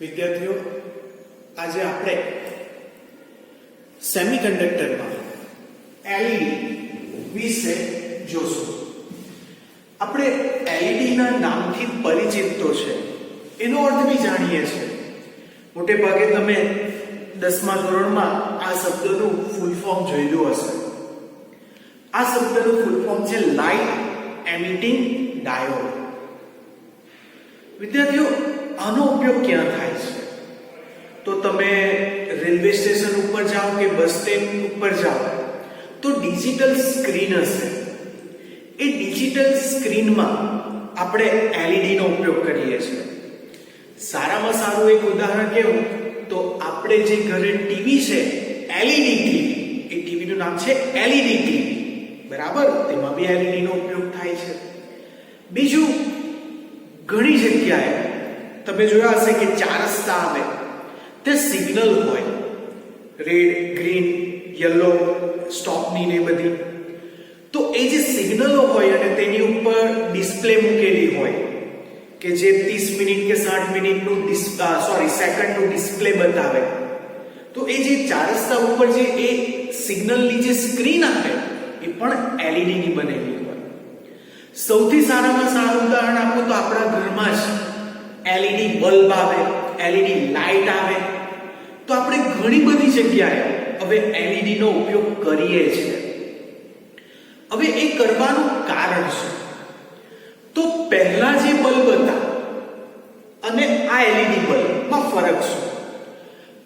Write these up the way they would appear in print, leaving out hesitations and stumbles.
વિદ્યાર્થીઓ, આજે આપણે સેમિકન્ડક્ટરમાં LED વિશે જોશું. આપણે LED ના નામથી પરિચિત તો છે, એનો અર્થ બી જાણીએ છીએ. મોટે ભાગે તમે 10મા ધોરણમાં આ શબ્દનું ફૂલ ફોર્મ જોયેલું હશે. આ શબ્દનું ફૂલ ફોર્મ છે લાઇટ એમિટિંગ ડાયોડ. વિદ્યાર્થીઓ, આનો ઉપયોગ ક્યાં થાય છે? તો તમે રેલવે સ્ટેશન ઉપર જાઓ કે બસ સ્ટેન્ડ ઉપર જાઓ તો ડિજિટલ સ્ક્રીન હશે. એ ડિજિટલ સ્ક્રીનમાં આપણે LED નો ઉપયોગ કરીએ છીએ. સારામાં સારું એક ઉદાહરણ કેવું તો આપણે જે ઘરે ટીવી છે LED ટીવી, એ ટીવી નું નામ છે LED ટીવી, બરાબર? તેમાં બી LED નો ઉપયોગ થાય છે. બીજું, ઘણી જગ્યાએ તમે જોયા હશે કે 4 રસ્તા આવે તે સિગ્નલ હોય, રેડ, ગ્રીન, યલો, સ્ટોપની ને બધી. તો એ જે સિગ્નલો હોય અને તેની ઉપર ડિસ્પ્લે મૂકેલી હોય કે જે 30 મિનિટ કે 60 મિનિટનું સેકન્ડનું ડિસ્પ્લે બતાવે. તો એ જે 4 રસ્તા ઉપર જે એ સિગ્નલની જે સ્ક્રીન આવે એ પણ LED ની બનેલી હોય. સૌથી સારામાં સારું ઉદાહરણ આપું તો આપણા ઘરમાં જ LED બલ્બ આવે, LED લાઇટ આવે. તો આપણે ઘણી બધી જગ્યાએ હવે LED નો ઉપયોગ કરીએ છીએ. હવે એ કરવાનું કારણ છે તો પહેલા જે બલ્બ હતા અને આ LED બલ્બમાં ફરક છે.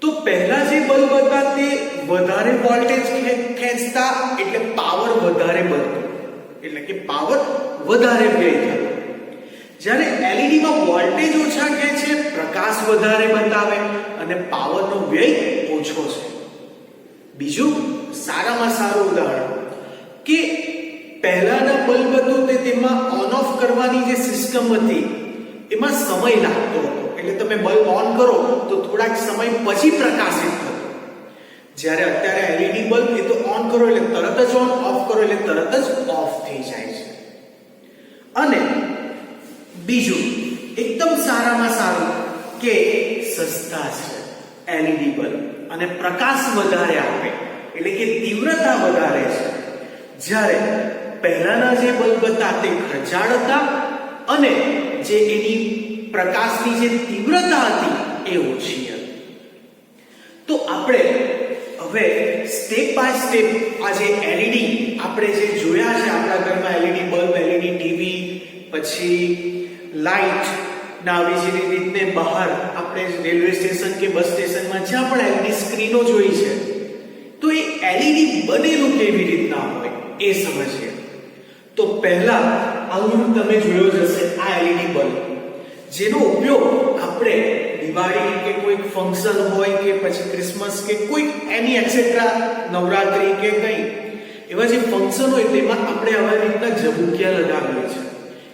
તો પહેલા જે બલ્બ હતા તે વધારે વોલ્ટેજ ખેંચતા, એટલે પાવર વધારે બનતો, એટલે કે પાવર વધારે વ્યય થતો. જ્યારે LED માં વોલ્ટેજ ઓછા ખેંચે, પ્રકાશ વધારે બતાવે અને પાવરનો વ્યય ઓછો છે. બીજું સારામાં સારું ઉદાહરણ કે પહેલાના બલ્બ હતો તે તેમાં ઓન ઓફ કરવાની જે સિસ્ટમ હતી એમાં સમય લાગતો હતો, એટલે તમે બલ્બ ઓન કરો તો થોડાક સમય પછી પ્રકાશિત થતો. જ્યારે અત્યારે LED બલ્બ એ તો ઓન કરો એટલે તરત જ ઓન, ઓફ કરો એટલે તરત જ ઓફ થઈ જાય છે. અને બીજું એકદમ સારામાં સારું કે સસ્તા છે LED બલ્બ અને પ્રકાશ વધારે આપે, એટલે કે તીવ્રતા વધારે છે. જ્યારે પહેલાના જે બલ્બ હતા તે ખર્ચાળ હતા અને જે એની પ્રકાશની જે તીવ્રતા હતી એ ઓછી હતી. તો આપણે હવે સ્ટેપ બાય સ્ટેપ આ જે LED આપણે જે જોયા છે આપણા ઘરમાં, LED બલ્બ, LED ટીવી, પછી લાઇટ ના આવી જે રીતને બહાર આપણે રેલવે સ્ટેશન કે બસ સ્ટેશનમાં જ્યાં પણ LED સ્ક્રીનો જોઈ છે, તો એ LED બનેલું કેવી રીતના હોય એ સમજીએ. તો પહેલા આવું તમે જોયો જ હશે આ LED બલ્બ, જેનો ઉપયોગ આપણે દિવાળી કે કોઈ ફંક્શન હોય કે પછી ક્રિસમસ કે કોઈ એની એક્સેટ્રા, નવરાત્રી કે કંઈ એવા જે ફંક્શન હોય તેમાં આપણે આવા રીતના ઝબૂકિયા લગાવીએ છીએ.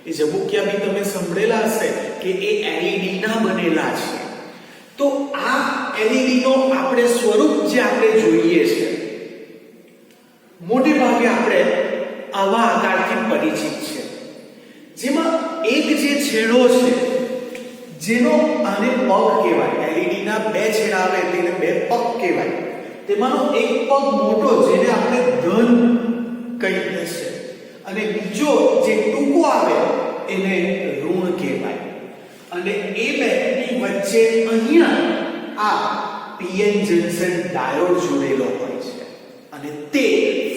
એ ઝબૂકિયા બી તમે સાંભળેલા હશે કે એ LED ના બનેલા છે. તો આ LED નો આપણે સ્વરૂપ જે આપણે જોઈએ છે, મોટે ભાગે આપણે આવા આકારથી પરિચિત છે, જેમાં એક જે છેડો છે જેનો આને પગ કહેવાય. LED ના 2 છેડા આવે તેને 2 પગ કહેવાય. તેમાંનો એક પગ મોટો જેને આપણે ધન કહીએ છીએ અને બીજો જે ટૂંકો આવે એને ઋણ કહેવાય. અને એ બેની વચ્ચે અહીંયા આ PN જંકશન ડાયોડ જોડેલો હોય છે અને તે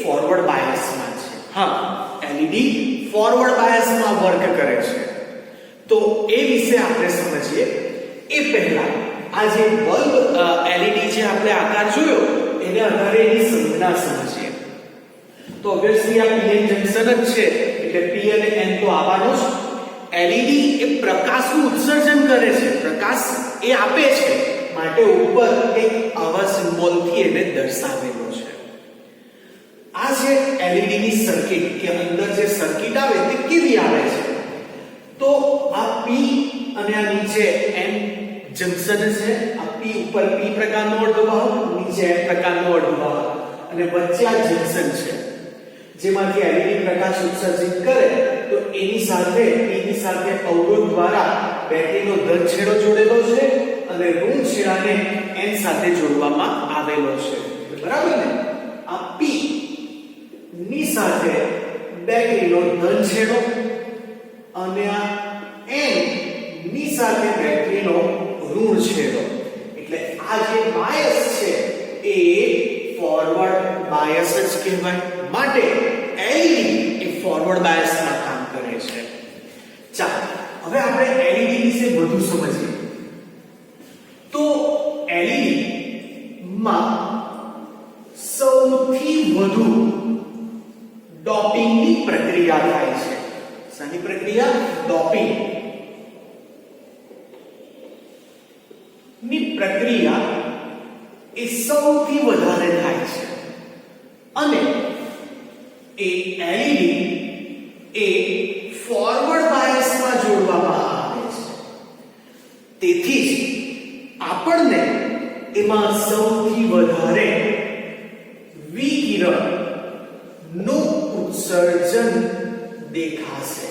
ફોરવર્ડ બાયસમાં છે. હા, LED ફોરવર્ડ બાયસમાં વર્ક કરે છે. તો એ વિશે આપણે સમજીએ એ પહેલા આ જે બલ્બ LED જે આપણે આકાર જોયો એને આધારે એની સંજ્ઞા સમજીએ. તો ઓબ્વિયસલી આ PN જંકશન જ છે એટલે P અને N તો આવવાનો જ. LED એ પ્રકાશનું ઉત્સર્જન કરે છે, પ્રકાશ એ આપે છે, માટે ઉપર એક આવા સિમ્બોલથી એને દર્શાવેલો છે. આ છે LED ની સર્કિટ કે અંદર જે સર્કિટ આવે તે કેવી આવે છે? તો આ P અને આ નીચે N જંકશન છે. આ P ઉપર P પ્રકારનો અર્ધવાહક, નીચે N પ્રકારનો અર્ધવાહક અને વચ્ચે આ જંકશન છે જેમાંથી LED પ્રકાશ ઉત્સર્જિત કરે. તો એની સાથે અવરોધ દ્વારા બેટરીનો ધન છેડો જોડેલો છે અને ઋણ છેડાને n સાથે જોડવામાં આવેલો છે, બરાબર ને? આ p ની સાથે બેટરીનો ધન છેડો અને આ n ની સાથે બેટરીનો ઋણ છેડો, એટલે આ જે બાયસ છે એ ફોરવર્ડ બાયસ જ કહેવાય. માટે LED એ ફોરવર્ડ બાયસમાં કામ કરે છે. ચાલો હવે આપણે LED વિશે વધુ સમજીએ. તો LED માં સૌથી વધુ ડોપિંગની પ્રક્રિયા થાય છે. શાની પ્રક્રિયા? ડોપિંગ ની પ્રક્રિયા એ સૌથી વધારે થાય છે અને એ LED એ ફોરવર્ડ બાયસમાં જોડવામાં આવે છે. તેથી જ આપણને એમાં સૌથી વધારે વિકિરણ નું ઉત્સર્જન દેખાશે.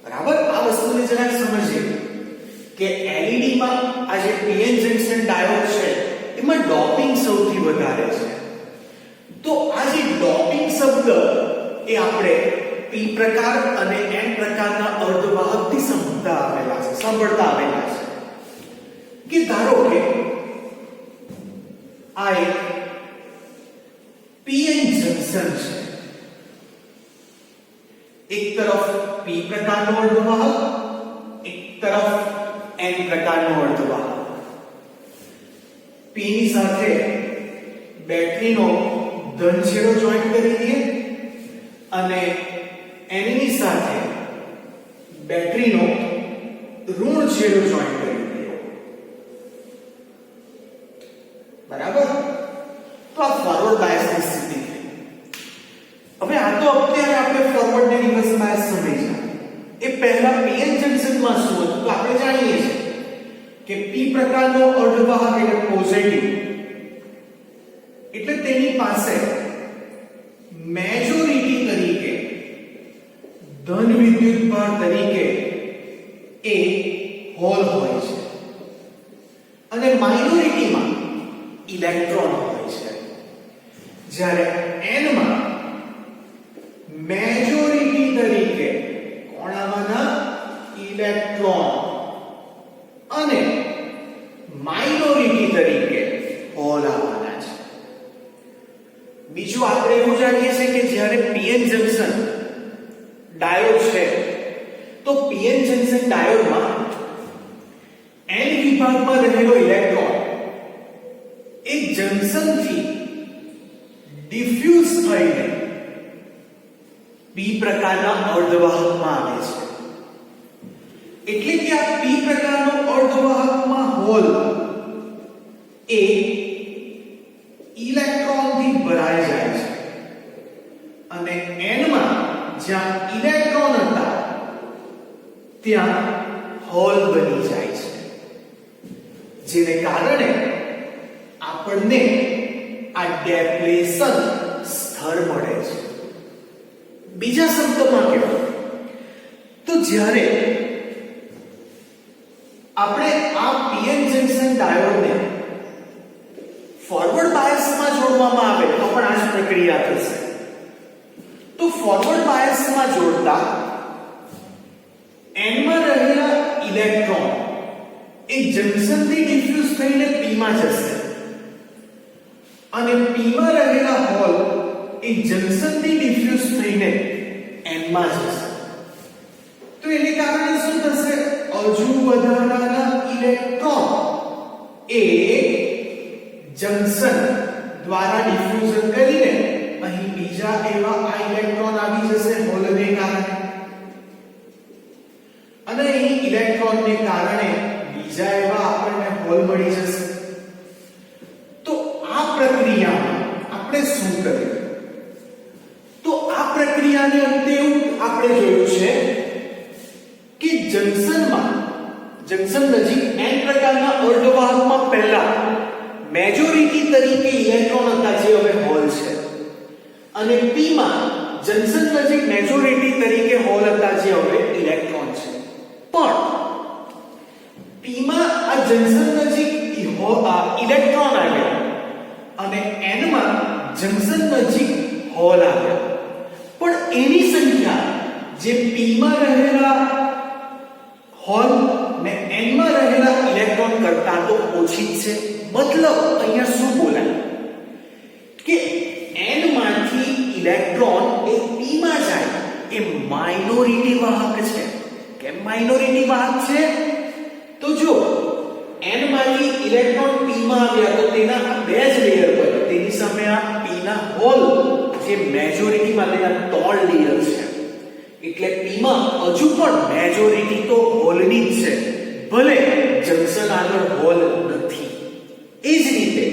બરાબર? આ વસ્તુને જરા સમજીએ કે LED માં આ જે PN જંકશન ડાયોડ છે એમાં ડોપિંગ સૌથી વધારે છે. તો આ જે ડોપિંગ શબ્દ એ આપણે P પ્રકાર અને N પ્રકારના અર્ધવાહકથી સાંભળતા આવેલા છે કે ધારો કે આ એક PN જંકશન છે. એક તરફ P પ્રકારનો અર્ધવાહક, એક તરફ N પ્રકારનો અર્ધવાહક. P ની સાથે બેટરીનો ધન છેડો જોઈન્ટ કરી દઈએ અને N ની સાથે બેટરીનો ઋણ છેડો જોઈન્ટ કરી દઈએ. બરાબર? તો આ ફોરવર્ડ બાયસની સ્થિતિ થઈ. હવે આ તો અત્યારે આપણે ફોરવર્ડ ને રિવર્સ બાયસ સમજ્યા. એ પહેલા PN જંકશનમાં શું હતું? તો આપણે જાણીએ છીએ કે P પ્રકારનો અર્ધવાહક એટલે પોઝિટિવ, એટલે તેની પાસે મેજોરિટી તરીકે ધન વિદ્યુતભાર તરીકે એ હોલ હોય છે અને માઇનોરિટીમાં ઇલેક્ટ્રોન હોય છે. જ્યારે N માં મેજોરિટી તરીકે કોણ આવવાના? ઇલેક્ટ્રોન અને માઇનોરિટી તરીકે હોલ આવવાના છે. બીજું આપણે એવું જાણીએ છીએ કે જ્યારે PN જંકશન ડાયોડ છે તો PN જંકશન ડાયોડમાં N વિભાગમાં રહેલો ઇલેક્ટ્રોન એ જંકશનથી ડિફ્યુઝ થઈને P પ્રકારના અર્ધવાહકમાં આવે છે. એટલે કે આ P પ્રકારનો અર્ધવાહકમાં હોલ એ ઇલેક્ટ્રોનથી ભરાઈ જાય છે અને N માં જ્યાં ઇલેક્ટ્રોન હતા ત્યાં હોલ બની જાય છે, જેને કારણે આપણને આ ડેપ્લેશન સ્તર મળે છે. બીજા શબ્દોમાં કહેવું તો જ્યારે આપણે આ PN જંકશન ડાયોડને ફોરવર્ડ બાયસમાં જોડવામાં આવે તો પણ આ જ પ્રક્રિયા થશે. તો ફોરવર્ડ બાયસમાં જોડતા N માં રહેલા ઇલેક્ટ્રોન એ જંકશનથી ડિફ્યુઝ થઈને P માં જશે અને P માં રહેલા હોલ એ જંકશનથી ડિફ્યુઝ થઈને N માં જશે. તો એને કારણે શું થશે? હજુ વધારાના ઇલેક્ટ્રોન એ જંકશન દ્વારા ડિફ્યુઝન કરીને અહીં બીજા એવા આ ઇલેક્ટ્રોન આવી જશે હોલને કારણે અને અહીં ઇલેક્ટ્રોનને કારણે બીજા એવા આપણને હોલ મળી જશે. તો આ પ્રક્રિયામાં આપણે શું કર્યું? તો આ પ્રક્રિયાને અંતે એવું આપણે જોયું છે કે જંકશન નજીક N પ્રકારના અર્ધવાહકમાં પહેલા મેજોરિટી તરીકે ઇલેક્ટ્રોન હતા જે હવે હોલ છે અને P માં જંકશન નજીક મેજોરિટી તરીકે હોલ હતા જે હવે ઇલેક્ટ્રોન છે. પણ P માં આ જંકશન નજીક ઇલેક્ટ્રોન આવ્યા અને n માં જંકશન નજીક હોલ આવ્યા, પણ એની સંખ્યા જે p માં રહેલા હોલ ને n માં રહેલા ઇલેક્ટ્રોન કરતા તો ઓછી છે. મતલબ અહીંયા શું બોલાય કે n માંથી ઇલેક્ટ્રોન એ p માં જાય એ માઇનોરિટી વાહક છે. કેમ માઇનોરિટી વાહક છે? તો જો n માંથી ઇલેક્ટ્રોન p માં આવ્યા તો તેના આ બે જ લેયર પર, તેની સામે આ p ના હોલ જે મેજોરિટી માં તેના 3 લેયર છે, એટલે p માં હજુ પણ મેજોરિટી તો હોલની જ છે, ભલે જંકશન આગળ હોલ નથી. એ જ રીતે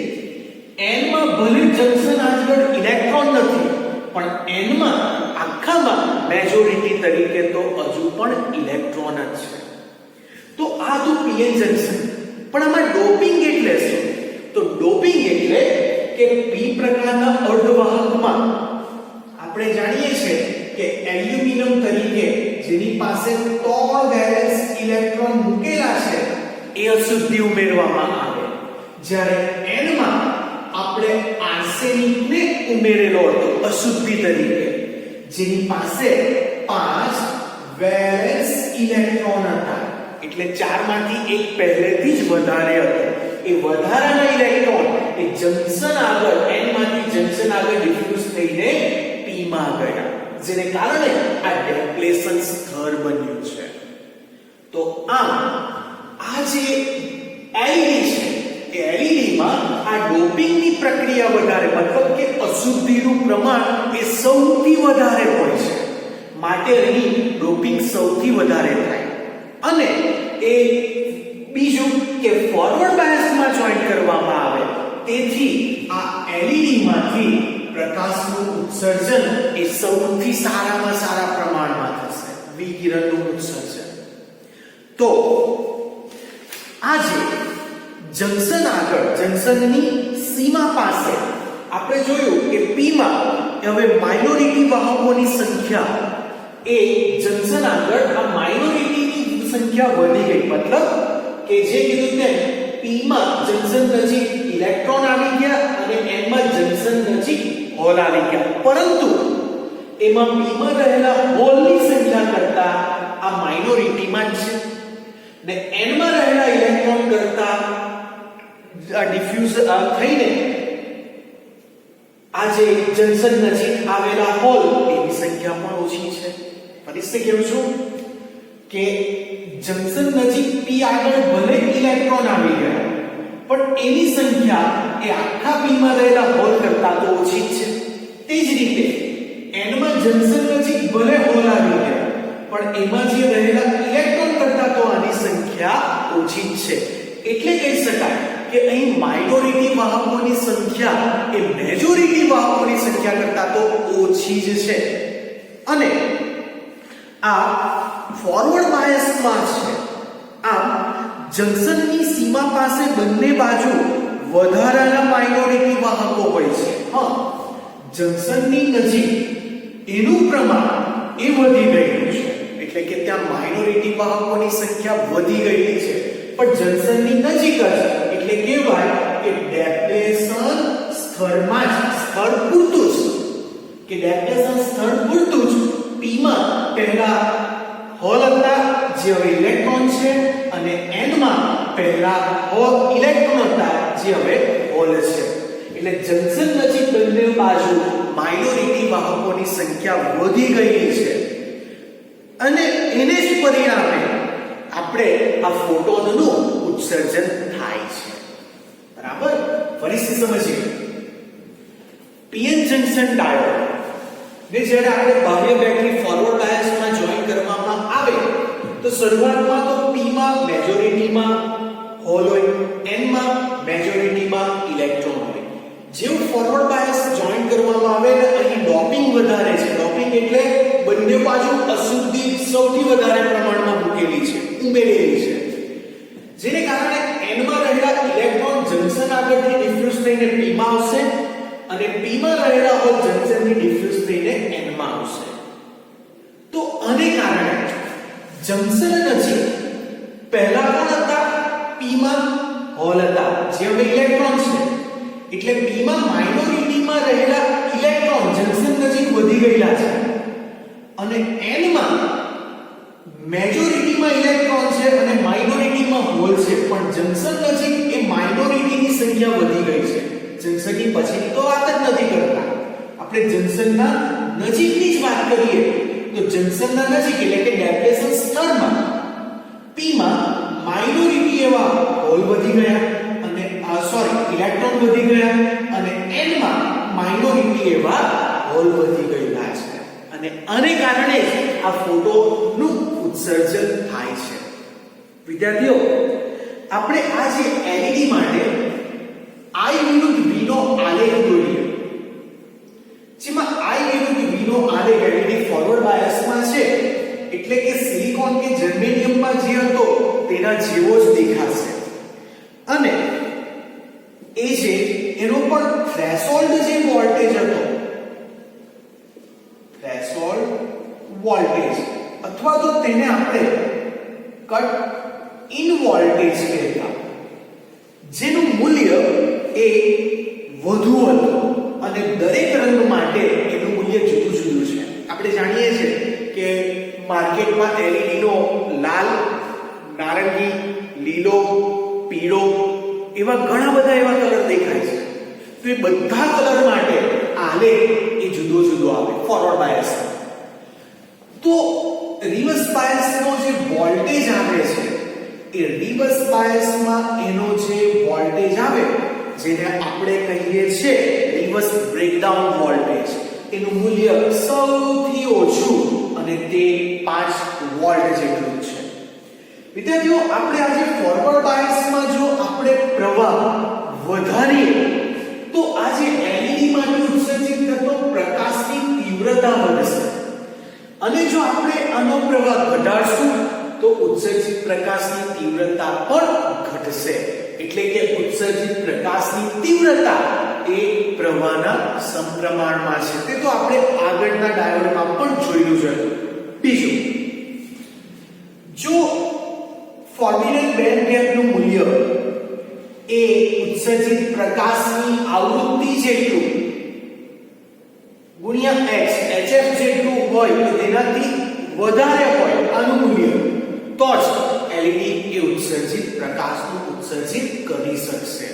n માં ભલે જંકશન આગળ ઇલેક્ટ્રોન નથી, પણ n માં આખામાં મેજોરિટી તરીકે તો હજુ પણ ઇલેક્ટ્રોન જ છે. તો આ તો pn જંકશન. પણ આમાં ડોપિંગ એટલે શું? તો ડોપિંગ એટલે કે p પ્રકારના અર્ધવાહકમાં આપણે જાણીએ છીએ કે એલ્યુમિનિયમ તરીકે જેની પાસે 3 વેલેન્સ ઇલેક્ટ્રોન મૂકેલા છે એ અશુદ્ધિ ઉમેરવામાં આવે, જ્યારે n માં આપણે આર્સેનિક ને ઉમેરેલો હતો અશુદ્ધિ તરીકે, જેની પાસે 5 વેલેન્સ ઇલેક્ટ્રોન હતા, એટલે 4 માંથી એક પહેલેથી જ વધારે હતો. એ વધારાના ઇલેક્ટ્રોન એ જંકશન આગળ n માંથી જંકશન આગળ ડિફ્યુઝ થઈને p માં ગયા, જેને કારણે આ ડેપ્લેશન સ્તર બન્યું છે. તો આ જે LED છે એ LED માં આ ડોપિંગની પ્રક્રિયા વધારે, મતલબ કે અશુદ્ધિનું પ્રમાણ એ સૌથી વધારે હોય છે, માટે અહીં ડોપિંગ સૌથી વધારે થાય. અને એ બીજું કે ફોરવર્ડ બાયસમાં જોઈન કરવામાં આવે, તેથી આ LED માંથી પ્રકાશનું ઉત્સર્જન એ સૌથી સારામાં સારા પ્રમાણમાં થશે, વિકિરણનું ઉત્સર્જન. તો આજે જંકશન આગળ, જંકશનની સીમા પાસે આપણે જોયું કે p માં હવે માઇનોરિટી વાહકોની સંખ્યા એ જંકશન આગળ આ માઇનોરિટીની સંખ્યા વધી ગઈ, મતલબ કે જે કીધું તેમ p માં જંકશન નજીક ઇલેક્ટ્રોન આવી ગયા અને n માં જંકશન નજીક હોલ આવી ગયા, પરંતુ એમાં p માં રહેલા હોલની સંખ્યા કરતા આ માઇનોરિટીમાં જ છે, ને n માં રહેલા ઇલેક્ટ્રોન કરતા ડિફ્યુઝ થઈને આ જે જંકશન નજીક આવેલા હોલ એની સંખ્યા પણ ઓછી છે. ફરીથી કહું છું કે જંકશન નજીક p આગળ ભલે ઇલેક્ટ્રોન આવી ગયા, પણ એની સંખ્યા એ આખા p માં રહેલા હોલ કરતા તો ઓછી જ છે. તે જ રીતે n માં જંકશન નજીક ભલે હોલ આવી ગયા, પણ એમાં જે રહેલા ઇલેક્ટ્રોન કરતા તો આની સંખ્યા ઓછી જ છે. એટલે કહી શકાય કે અહીં માઇનોરિટી વાહકોની સંખ્યા એ મેજોરિટી વાહકોની સંખ્યા કરતા તો ઓછી જ છે. અને આ ફોરવર્ડ બાયસમાં છે. આમ જંકશનની સીમા પાસે બંને બાજુ વધારાના માઇનોરિટી વાહકો હોય છે. હા, જંકશનની નજીક એનું પ્રમાણ એ વધી ગયું છે, એટલે કે ત્યાં માઇનોરિટી વાહકોની સંખ્યા વધી ગઈ છે, પણ જંકશનની નજીક જ, એટલે કહેવાય કે ડેપ્લેશન સ્તરમાં જ, સ્તર પૂરતું જ, કે ડેપ્લેશન સ્તર પૂરતું જ p માં પહેલા હોલ હતા જે હવે ઇલેક્ટ્રોન છે, અને n માં પહેલા હોલ ઇલેક્ટ્રોન હતા જે હવે હોલ છે. એટલે જંકશન નજીક બંને બાજુ માઇનોરિટી વાહકોની સંખ્યા વધી ગઈ છે, અને એને જ પરિણામે આપણે આ ફોટોનનું ઉત્સર્જન થાય છે. બરાબર? ફરીથી સમજીએ. pn જંકશન ડાયોડ ને જ્યારે આપણે બાહ્ય બેટરી ફોરવર્ડ બાયસમાં જોઈન કરવામાં આવે તો શરૂઆતમાં તો p માં મેજોરિટીમાં હોલ હોય, n માં મેજોરિટીમાં ઇલેક્ટ્રોન હોય. જેવું ફોરવર્ડ બાયસ જોઈન કરવામાં આવે ને અહીં ડોપિંગ વધારે છે. ડોપિંગ એટલે બંને બાજુ અશુદ્ધિ સૌથી વધારે પ્રમાણમાં મૂકેલી છે, ઉમેરેલી છે, જેને કારણે n માં રહેલા ઇલેક્ટ્રોન જંકશન આગળથી ડિફ્યુઝ થઈને p માં આવશે, અને p માં રહેલા હોલ જંકશનથી ડિફ્યુઝ થઈને n માં આવશે. તો આને કારણે જંકશન નજીક પહેલા પણ હતા p માં હોલ હતા જે હવે ઇલેક્ટ્રોન છે, એટલે p માં માઇનોરિટીમાં રહેલા ઇલેક્ટ્રોન જંકશન નજીક વધી ગયેલા છે અને n માં મેજોરિટીમાં ઇલેક્ટ્રોન છે અને માઇનોરિટીમાં હોલ છે, પણ જંકશન નજીક એ માઇનોરિટીની સંખ્યા વધી ગઈ છે. જંકશનની પછીની તો વાત જ નથી કરતા, આપણે જંકશનના નજીકની જ વાત કરીએ તો જંકશનના નજીક એટલે કે ડેપ્લેશન સ્તરમાં p માં માઇનોરિટી એવા હોલ વધી ગયા અને ઇલેક્ટ્રોન વધી ગયા અને n માં માઇનોરિટી એવા હોલ વધી ગયેલા છે અને આને કારણે જ આ ફોટોનું ઉત્સર્જન થાય છે. વિદ્યાર્થીઓ, આપણે આ જે LED માટે I વિરુદ્ધ V નો આલેખ દોરીએ, જેમાં I વિરુદ્ધ V નો આલેખ LED ફોરવર્ડ બાયસમાં છે એટલે કે સિલિકોન કે જર્મેનિયમમાં જે હતો તેના જેવો જ દેખાશે અને એ જે એનો પણ થ્રેશોલ્ડ જે વોલ્ટેજ હતો, થ્રેશોલ્ડ વોલ્ટેજ અથવા તો તેને આપણે કટ ઇન વોલ્ટેજ કહેતા, જેનું મૂલ્ય એ વધુ હતું અને દરેક રંગ માટે એનું મૂલ્ય જુદું જુદું છે. આપણે જાણીએ છીએ કે માર્કેટમાં LED નો લાલ, નારંગી, લીલો, પીળો એવા ઘણા બધા એવા કલર દેખાય છે. તો એ બધા કલર માટે આલેખ એ જુદો જુદો આવે ફોરવર્ડ બાયસ. તો રિવર્સ બાયસનો જે વોલ્ટેજ આવે છે એ રિવર્સ બાયસમાં એનો જે વોલ્ટેજ આવે જેને આપણે કહીએ છીએ રિવર્સ બ્રેકડાઉન વોલ્ટેજ, એનું મૂલ્ય સૌથી ઓછું અને તે 5 વોલ્ટ જેટલું છે. વિદ્યાર્થીઓ, આપણે આજે ફોરવર્ડ બાયસમાં જો આપણે પ્રવાહ વધારીએ તો આ જે LED માંથી ઉત્સર્જિત થતો પ્રકાશની તીવ્રતા વધશે અને જો આપણે આનો પ્રવાહ ઘટાડશું તો ઉત્સર્જિત પ્રકાશની તીવ્રતા પણ ઘટશે. એટલે કે ઉત્સર્જિત પ્રકાશની તીવ્રતા એ પ્રવાહના સમપ્રમાણમાં છે. તે તો આપણે આગળના ડાયોડમાં પણ જોયું છે. બીજું, જો ફોર્બ્યુલન બેન્ડ ગેપનું મૂલ્ય એ ઉત્સર્જિત પ્રકાશની આવૃત્તિ જેટલું ગુણ્યા x hf જેટલું હોય તો તેનાથી વધારે હોય આનું મૂલ્ય, તો જ LED એ ઉત્સર્જિત પ્રકાશનું ઉત્સર્જિત કરી શકશે.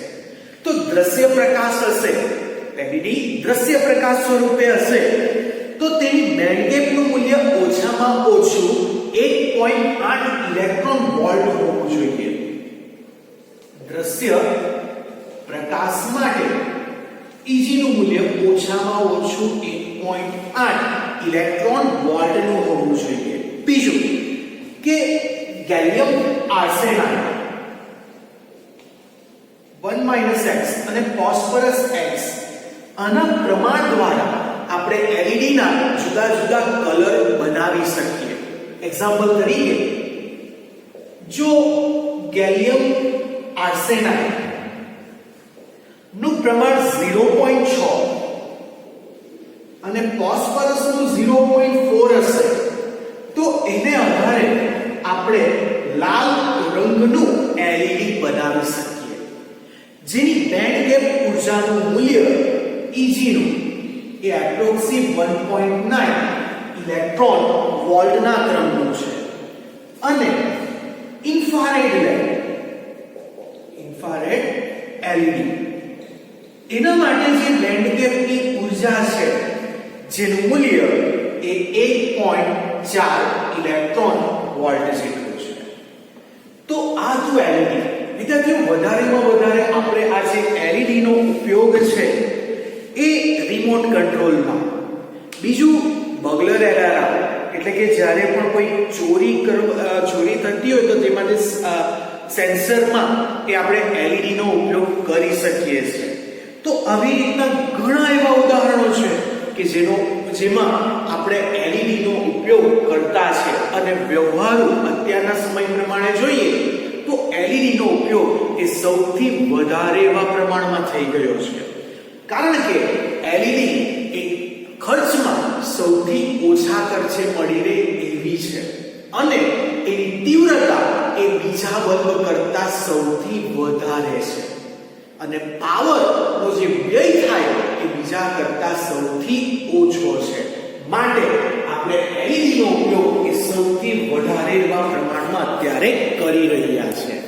તો દ્રશ્ય પ્રકાશ હશે, LED દ્રશ્ય પ્રકાશ સ્વરૂપે હશે તો તેની બેન્ડ ગેપનું મૂલ્ય ઓછામાં ઓછું 1.8 ઇલેક્ટ્રોન વોલ્ટ હોવું જોઈએ. દ્રશ્ય પ્રકાશ માટે Eg નું મૂલ્ય ઓછામાં ઓછું 1.8 ઇલેક્ટ્રોન વોલ્ટ નું હોવું જોઈએ. બીજું કે ગેલિયમ આર્સેનાઇડ 1 - x અને ફોસ્ફરસ x આના પ્રમાણ દ્વારા આપણે LED ના જુદા જુદા કલર બનાવી શકીએ. એક્ઝામ્પલ તરીકે, જો ગેલિયમ આર્સેનાઇડ નું પ્રમાણ 0.6 અને ફોસ્ફરસ નું 0.4 હશે તો એને આધારે આપણે લાલ રંગનું LED બનાવી શકીએ, જેની બેન્ડ ગેપ ઊર્જાનું મૂલ્ય Eg નું એ એપ્રોક્સી 1.9 ઇલેક્ટ્રોન વોલ્ટના ક્રમનું છે. અને ઇન્ફ્રારેડ LED એના માટે જે બેન્ડ ગેપની ઊર્જા છે જેનું મૂલ્ય એ 1.4 ઇલેક્ટ્રોન વોલ્ટ જેટલું છે. તો આ તો LED. વિદ્યાર્થીઓ, વધારેમાં વધારે આપણે આ જે LED નો ઉપયોગ છે એ રિમોટ કંટ્રોલમાં, બીજું બગલર એલાર્મ એટલે કે જ્યારે પણ કોઈ ચોરી થતી હોય તો તેમાં જે સેન્સરમાં એ આપણે LED નો ઉપયોગ કરી શકીએ છીએ. તો આવી રીતના ઘણા એવા ઉદાહરણો છે કે જેમાં આપણે LED નો ઉપયોગ કરતા છે અને વ્યવહારુ અત્યારના સમય પ્રમાણે જોઈએ તો LED નો ઉપયોગ એ સૌથી વધારે એવા પ્રમાણમાં થઈ ગયો છે, કારણ કે LED એ ખર્ચમાં સૌથી ઓછા ખર્ચે મળી રહે એવી છે અને એની તીવ્રતા એ બીજા બલ્બ કરતા સૌથી વધારે છે અને પાવરનો જે વ્યય થાય એ બીજા કરતા સૌથી ઓછો છે. માટે આપણે LED નો ઉપયોગ એ સૌથી વધારે એવા પ્રમાણમાં અત્યારે કરી રહ્યા છે.